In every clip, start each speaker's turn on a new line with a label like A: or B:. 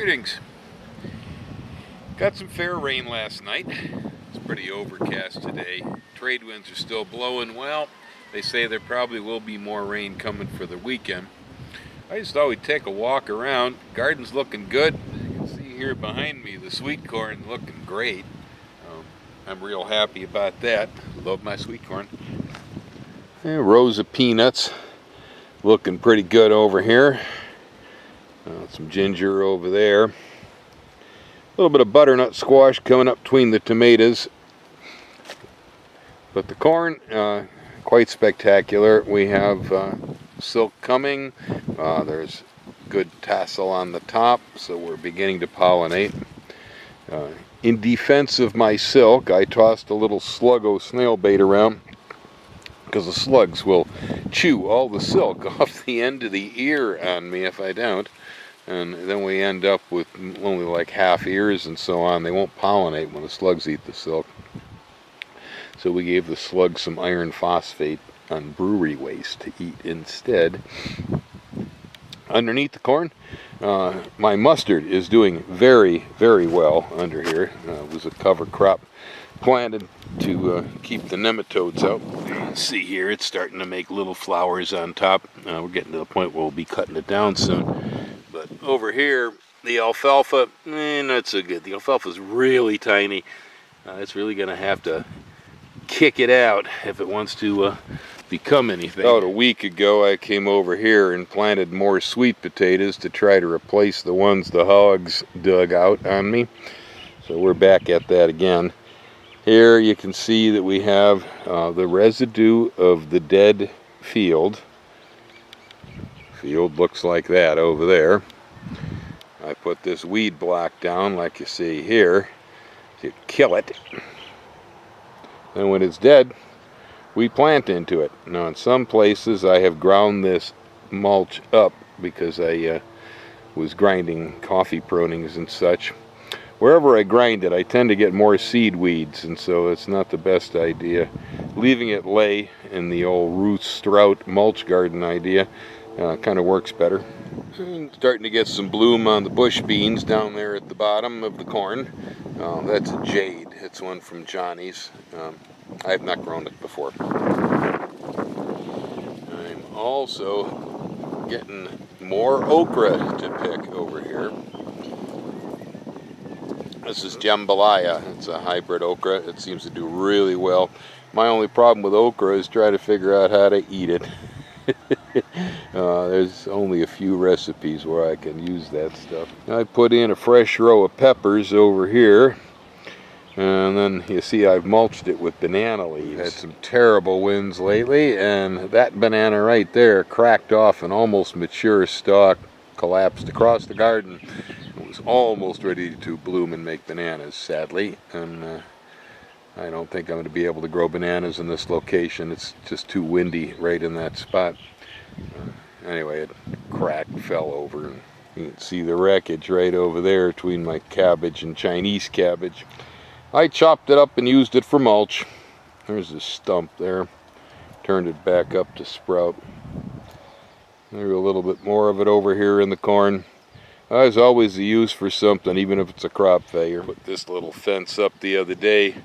A: Greetings. Got some fair rain last night. It's pretty overcast today. Trade winds are still blowing. Well, they say there probably will be more rain coming for the weekend. I just thought we'd take a walk around. Garden's looking good. You can see here behind me the sweet corn looking great. I'm real happy about that. Love my sweet corn. Rows of peanuts looking pretty good over here. Some ginger over there. A little bit of butternut squash coming up between the tomatoes. But the corn, quite spectacular. We have silk coming. There's good tassel on the top, so we're beginning to pollinate. In defense of my silk, I tossed a little Sluggo snail bait around because the slugs will chew all the silk off the end of the ear on me if I don't. And then we end up with only like half ears and so on. They won't pollinate when the slugs eat the silk. So we gave the slugs some iron phosphate on brewery waste to eat instead. Underneath the corn, my mustard is doing very, very well under here. It was a cover crop planted to keep the nematodes out. You can see here it's starting to make little flowers on top. We're getting to the point where we'll be cutting it down soon. But over here, the alfalfa, not so good. The alfalfa is really tiny. It's really going to have to kick it out if it wants to become anything. About a week ago, I came over here and planted more sweet potatoes to try to replace the ones the hogs dug out on me. So we're back at that again. Here you can see that we have the residue of the dead field. Field looks like that over there. I put this weed block down like you see here to kill it. And when it's dead, we plant into it. Now in some places I have ground this mulch up because I was grinding coffee prunings and such. Wherever I grind it, I tend to get more seed weeds, and so it's not the best idea. Leaving it lay in the old Ruth Strout mulch garden idea kind of works better. Starting to get some bloom on the bush beans down there at the bottom of the corn. That's a jade. It's one from Johnny's. I have not grown it before. I'm also getting more okra to pick over here. This is jambalaya. It's a hybrid okra. It seems to do really well. My only problem with okra is trying to figure out how to eat it. There's only a few recipes where I can use that stuff. I put in a fresh row of peppers over here, and then you see I've mulched it with banana leaves. Had some terrible winds lately, and that banana right there cracked off an almost mature stalk, collapsed across the garden. It was almost ready to bloom and make bananas, sadly, and I don't think I'm going to be able to grow bananas in this location. It's just too windy right in that spot. Anyway, it cracked, fell over. And you can see the wreckage right over there between my cabbage and Chinese cabbage. I chopped it up and used it for mulch. There's a stump there. Turned it back up to sprout. There's a little bit more of it over here in the corn. There's always a use for something, even if it's a crop failure. Put this little fence up the other day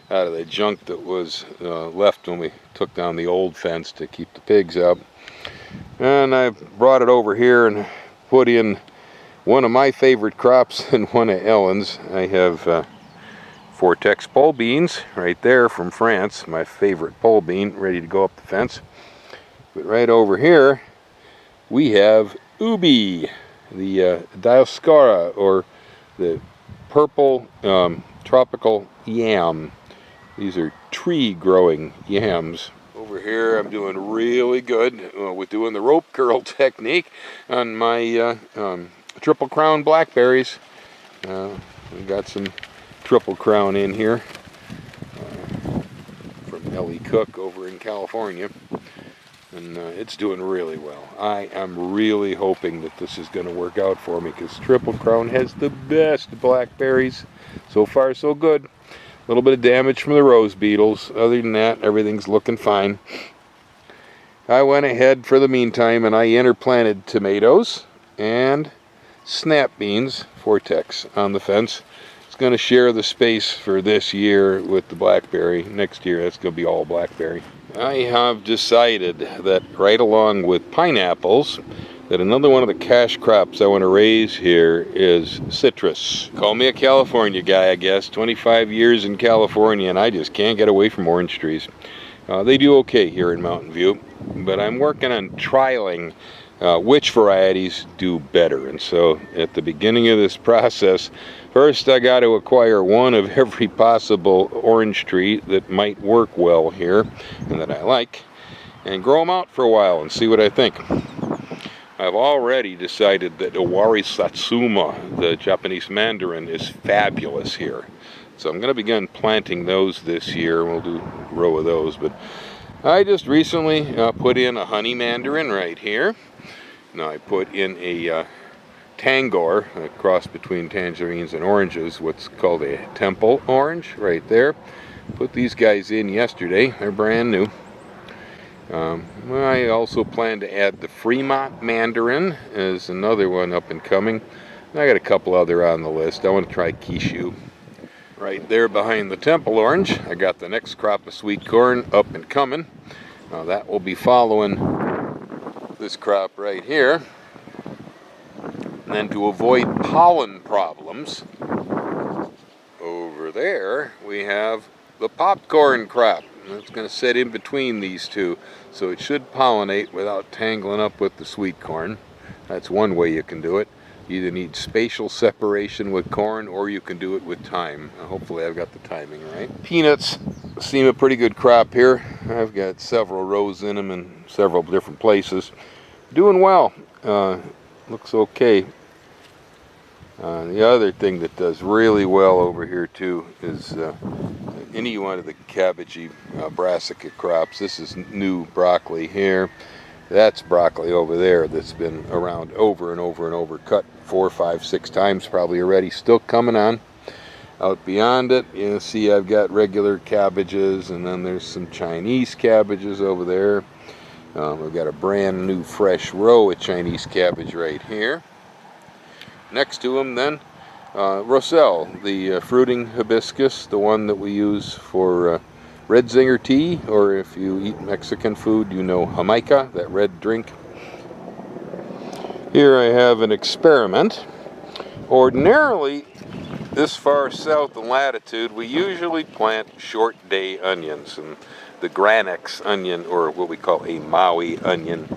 A: out of the junk that was left when we took down the old fence to keep the pigs out. And I brought it over here and put in one of my favorite crops and one of Ellen's. I have Vortex pole beans right there from France, my favorite pole bean, ready to go up the fence. But right over here we have ubi, the Dioscora, or the purple tropical yam. These are tree-growing yams. Over here I'm doing really good with doing the rope curl technique on my Triple Crown blackberries. We got some Triple Crown in here from Ellie Cook over in California. And it's doing really well. I am really hoping that this is going to work out for me because Triple Crown has the best blackberries. So far, so good. A little bit of damage from the rose beetles. Other than that, everything's looking fine. I went ahead for the meantime and I interplanted tomatoes and snap beans, Vortex, on the fence. It's going to share the space for this year with the blackberry. Next year that's going to be all blackberry. I have decided that right along with pineapples, that another one of the cash crops I want to raise here is citrus. Call me a California guy, I guess. 25 years in California and I just can't get away from orange trees. They do okay here in Mountain View, but I'm working on trialing which varieties do better. And so at the beginning of this process, first I got to acquire one of every possible orange tree that might work well here and that I like, and grow them out for a while and see what I think. I've already decided that Owari Satsuma, the Japanese mandarin, is fabulous here. So I'm going to begin planting those this year. We'll do a row of those. But I just recently put in a honey mandarin right here. Now I put in a Tangor, a cross between tangerines and oranges, what's called a temple orange right there. Put these guys in yesterday. They're brand new. I also plan to add the Fremont mandarin as another one up and coming. I got a couple other on the list. I want to try Kishu. Right there behind the temple orange, I got the next crop of sweet corn up and coming. Now that will be following this crop right here. And then to avoid pollen problems, over there we have the popcorn crop. It's going to sit in between these two, so it should pollinate without tangling up with the sweet corn. That's one way you can do it. You either need spatial separation with corn or you can do it with thyme. Hopefully I've got the timing right. Peanuts seem a pretty good crop here. I've got several rows in them in several different places. Doing well. Looks okay. The other thing that does really well over here too is any one of the cabbagey brassica crops. This is new broccoli here. That's broccoli over there that's been around over and over and over, cut 4, 5, 6 times probably already, still coming on. Out beyond it, you see I've got regular cabbages, and then there's some Chinese cabbages over there. We've got a brand new fresh row of Chinese cabbage right here. Next to them then, Roselle, the fruiting hibiscus, the one that we use for red zinger tea, or if you eat Mexican food, you know Jamaica, that red drink. Here I have an experiment. Ordinarily, this far south in latitude, we usually plant short day onions, and the Granex onion, or what we call a Maui onion,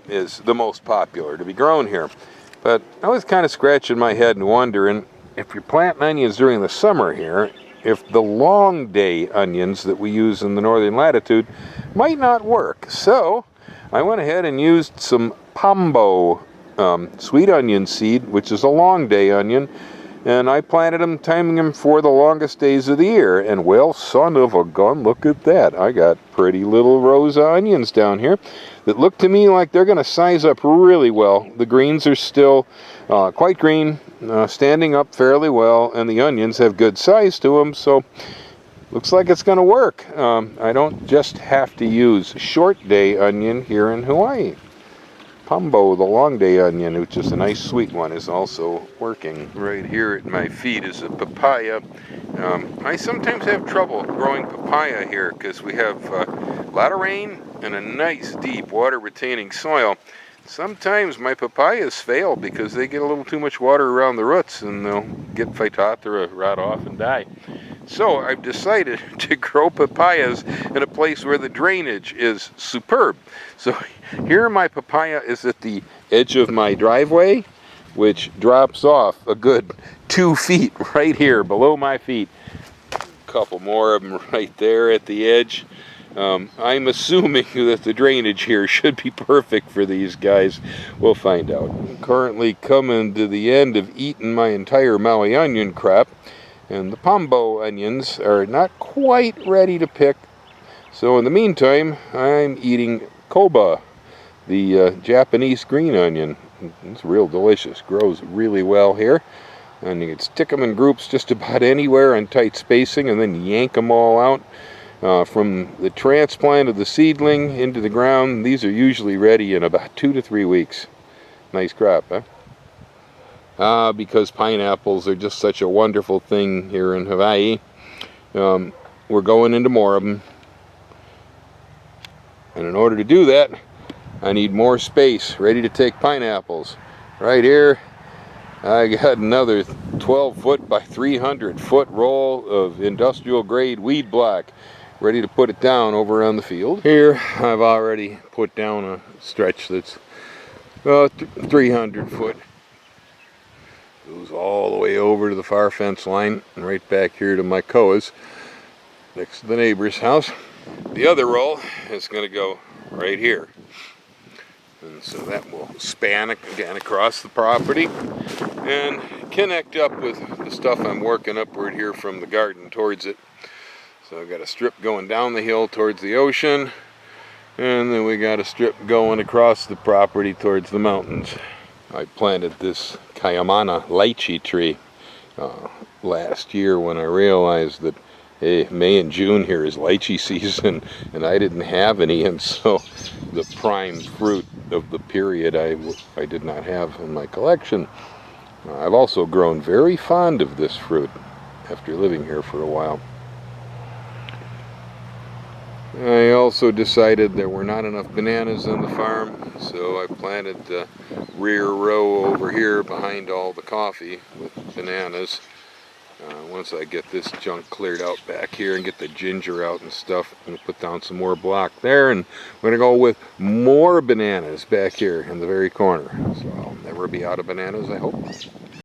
A: is the most popular to be grown here. But I was kind of scratching my head and wondering, if you're planting onions during the summer here, if the long day onions that we use in the northern latitude might not work. So I went ahead and used some Pombo sweet onion seed, which is a long day onion, and I planted them, timing them for the longest days of the year. And well, son of a gun, look at that. I got pretty little rows of onions down here that look to me like they're going to size up really well. The greens are still quite green, standing up fairly well, and the onions have good size to them, so looks like it's going to work. I don't just have to use short day onion here in Hawaii. Pombo, the long day onion, which is a nice sweet one, is also working. Right here at my feet is a papaya. I sometimes have trouble growing papaya here because we have a lot of rain and a nice deep water retaining soil. Sometimes my papayas fail because they get a little too much water around the roots and they'll get Phytophthora, rot off and die. So I've decided to grow papayas in a place where the drainage is superb. So here my papaya is at the edge of my driveway, which drops off a good 2 feet right here below my feet. A couple more of them right there at the edge. I'm assuming that the drainage here should be perfect for these guys. We'll find out. I'm currently coming to the end of eating my entire Maui onion crop, and the Pombo onions are not quite ready to pick. So in the meantime, I'm eating Koba, the Japanese green onion. It's real delicious. Grows really well here. And you can stick them in groups just about anywhere in tight spacing and then yank them all out. From the transplant of the seedling into the ground, these are usually ready in about 2 to 3 weeks. Nice crop, huh? because pineapples are just such a wonderful thing here in Hawaii. We're going into more of them. And in order to do that, I need more space ready to take pineapples. Right here, I got another 12-foot by 300-foot roll of industrial grade weed block ready to put it down over on the field. Here, I've already put down a stretch that's 300 foot. Goes all the way over to the far fence line and right back here to my koas next to the neighbor's house. The other roll is going to go right here. And so that will span again across the property and connect up with the stuff I'm working upward here from the garden towards it. So I've got a strip going down the hill towards the ocean, and then we got a strip going across the property towards the mountains. I planted this Kayamana lychee tree last year when I realized that May and June here is lychee season, and I didn't have any, and so the prime fruit of the period I did not have in my collection. I've also grown very fond of this fruit after living here for a while. I also decided there were not enough bananas on the farm, so I planted the rear row over here behind all the coffee with bananas. Once I get this junk cleared out back here and get the ginger out and stuff, I'm going to put down some more block there, and we're going to go with more bananas back here in the very corner. So I'll never be out of bananas, I hope.